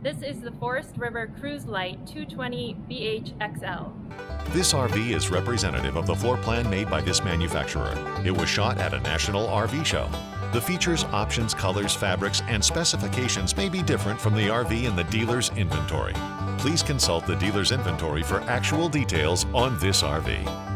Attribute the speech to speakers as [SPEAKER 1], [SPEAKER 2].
[SPEAKER 1] This is the Forest River Cruise Lite-220BHXL.
[SPEAKER 2] This RV is representative of the floor plan made by this manufacturer. It was shot at a national RV show. The features, options, colors, fabrics, and specifications may be different from the RV in the dealer's inventory. Please consult the dealer's inventory for actual details on this RV.